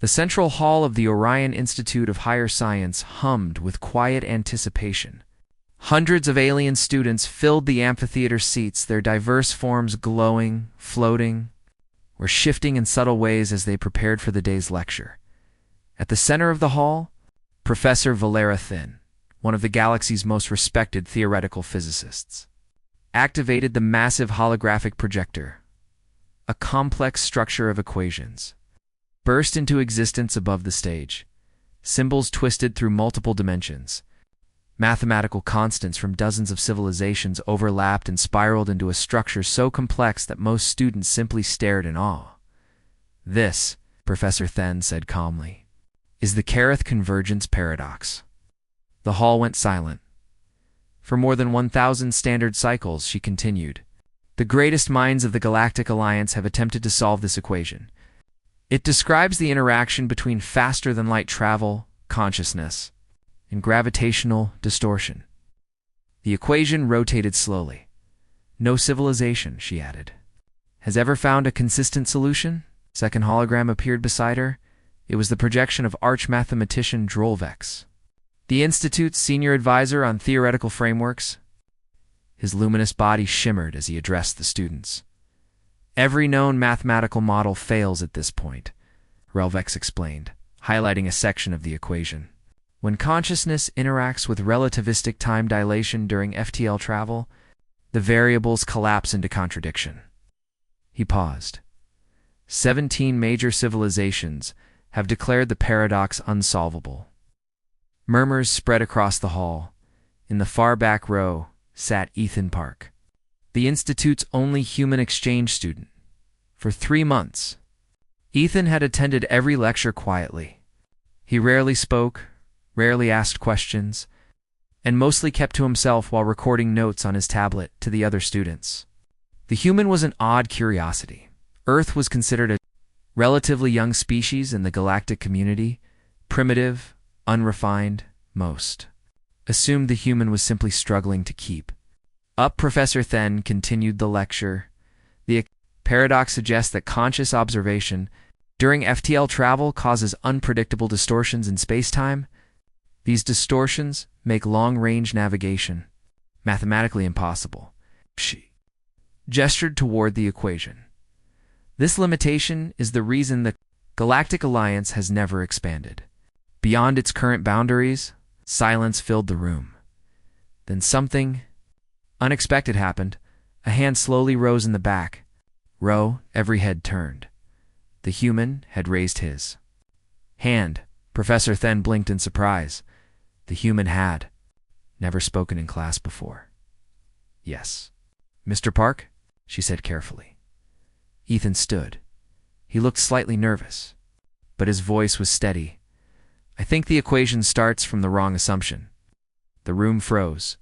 The central hall of the Orion Institute of Higher Science hummed with quiet anticipation. Hundreds of alien students filled the amphitheater seats, their diverse forms glowing, floating, or shifting in subtle ways as they prepared for the day's lecture. At the center of the hall, Professor Valera Thin, one of the galaxy's most respected theoretical physicists, activated the massive holographic projector. A complex structure of equations burst into existence above the stage, symbols twisted through multiple dimensions. Mathematical constants from dozens of civilizations overlapped and spiraled into a structure so complex that most students simply stared in awe. "This," Professor Then said calmly, "is the Kareth convergence paradox." The hall went silent. For more than 1,000 standard cycles, she continued, the greatest minds of the Galactic Alliance have attempted to solve this equation. It describes the interaction between faster-than-light travel, consciousness, and gravitational distortion. The equation rotated slowly. No civilization, she added, has ever found a consistent solution. Second hologram appeared beside her. It was the projection of arch-mathematician Drolvex, the Institute's senior advisor on theoretical frameworks. His luminous body shimmered as he addressed the students. Every known mathematical model fails at this point, Relvex explained, highlighting a section of the equation. When consciousness interacts with relativistic time dilation during FTL travel, the variables collapse into contradiction. He paused. 17 major civilizations have declared the paradox unsolvable. Murmurs spread across the hall. In the far back row sat Ethan Park, the Institute's only human exchange student. For 3 months, Ethan had attended every lecture quietly. He rarely spoke, rarely asked questions, and mostly kept to himself while recording notes on his tablet to the other students. The human was an odd curiosity. Earth was considered a relatively young species in the galactic community, primitive, unrefined, most assumed the human was simply struggling to keep up. Professor Then continued the lecture. The paradox suggests that conscious observation during FTL travel causes unpredictable distortions in space-time. These distortions make long-range navigation mathematically impossible. She gestured toward the equation. This limitation is the reason the Galactic Alliance has never expanded. Beyond its current boundaries, silence filled the room. Then something unexpected happened. A hand slowly rose in the back row. Every head turned. The human had raised his hand. Professor Then blinked in surprise. The human had never spoken in class before. "Yes, Mr. Park," she said carefully. Ethan stood. He looked slightly nervous, but his voice was steady. "I think the equation starts from the wrong assumption." The room froze.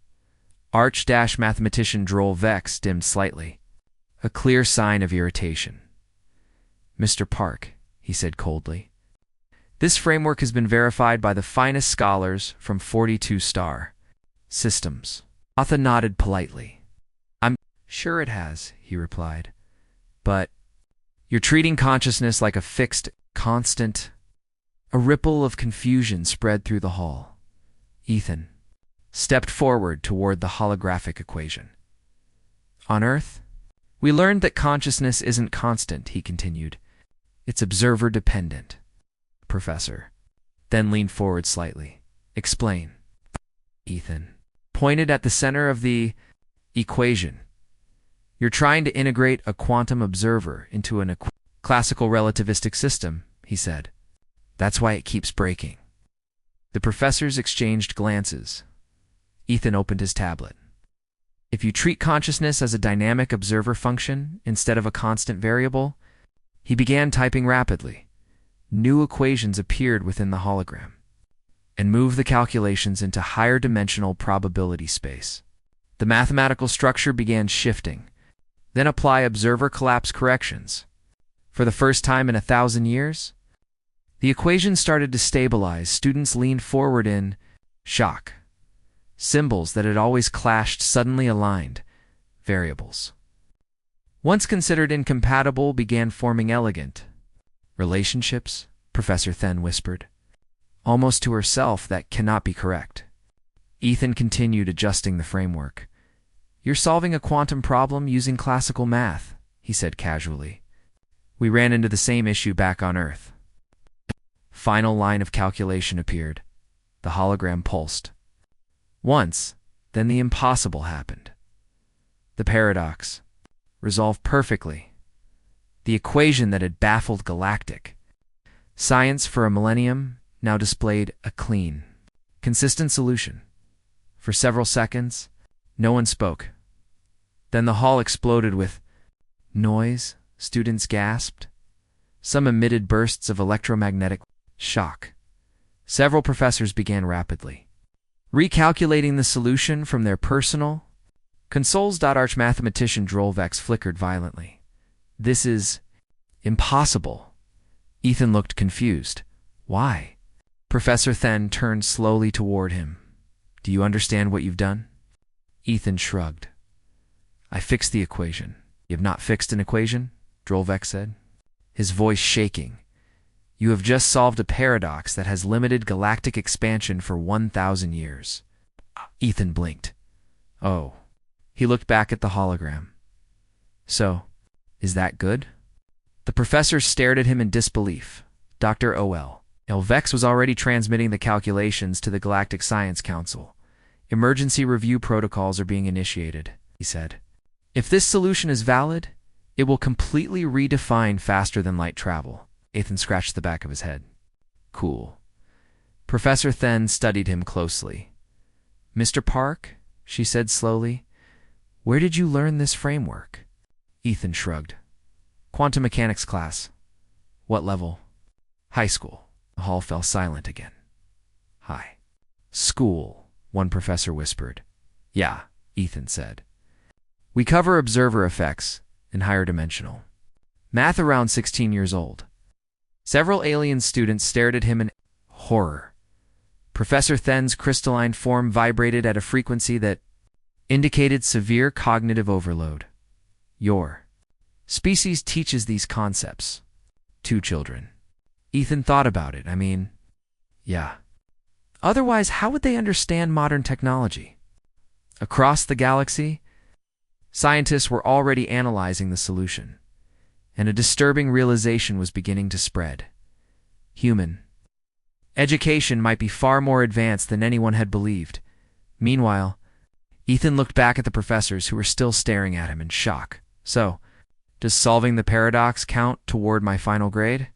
Arch-mathematician Droll Vex dimmed slightly, a clear sign of irritation. "Mr. Park," he said coldly, "this framework has been verified by the finest scholars from 42-star systems." Atha nodded politely. "I'm sure it has," he replied. "But you're treating consciousness like a fixed, constant." A ripple of confusion spread through the hall. Ethan stepped forward toward the holographic equation. "On Earth, we learned that consciousness isn't constant," he continued. "It's observer-dependent." Professor then leaned forward slightly. "Explain." Ethan pointed at the center of the equation. "You're trying to integrate a quantum observer into a classical relativistic system," he said. "That's why it keeps breaking." The professors exchanged glances. Ethan opened his tablet. "If you treat consciousness as a dynamic observer function instead of a constant variable," he began typing rapidly. New equations appeared within the hologram. "And move the calculations into higher dimensional probability space." The mathematical structure began shifting. Then apply observer collapse corrections. For the first time in 1,000 years, the equation started to stabilize. Students leaned forward in shock. Symbols that had always clashed suddenly aligned. Variables once considered incompatible began forming elegant relationships. Professor Then whispered. Almost to herself, that cannot be correct. Ethan continued adjusting the framework. You're solving a quantum problem using classical math, he said casually. We ran into the same issue back on Earth. Final line of calculation appeared. The hologram pulsed. Once, then the impossible happened. The paradox resolved perfectly. The equation that had baffled Galactic. Science for a millennium now displayed a clean, consistent solution. For several seconds, no one spoke. Then the hall exploded with noise. Students gasped. Some emitted bursts of electromagnetic shock. Several professors began rapidly recalculating the solution from their personal consoles. Archmathematician Drolvex flickered violently. This is impossible. Ethan looked confused. Why? Professor Then turned slowly toward him. Do you understand what you've done? Ethan shrugged. I fixed the equation. You have not fixed an equation? Drolvex said, his voice shaking. You have just solved a paradox that has limited galactic expansion for 1,000 years. Ethan blinked. Oh. He looked back at the hologram. So, is that good? The professor stared at him in disbelief. Dr. O.L. Vex was already transmitting the calculations to the Galactic Science Council. Emergency review protocols are being initiated, he said. If this solution is valid, it will completely redefine faster-than-light travel. Ethan scratched the back of his head. Cool. Professor Then studied him closely. Mr. Park, she said slowly, where did you learn this framework? Ethan shrugged. Quantum mechanics class. What level? High school. The hall fell silent again. High school, one professor whispered. Yeah, Ethan said. We cover observer effects in higher dimensional. Math around 16 years old. Several alien students stared at him in horror. Professor Then's crystalline form vibrated at a frequency that indicated severe cognitive overload. Your species teaches these concepts. 2 children. Ethan thought about it. Yeah. Otherwise, how would they understand modern technology? Across the galaxy, scientists were already analyzing the solution, and a disturbing realization was beginning to spread. Human education might be far more advanced than anyone had believed. Meanwhile, Ethan looked back at the professors who were still staring at him in shock. So, does solving the paradox count toward my final grade?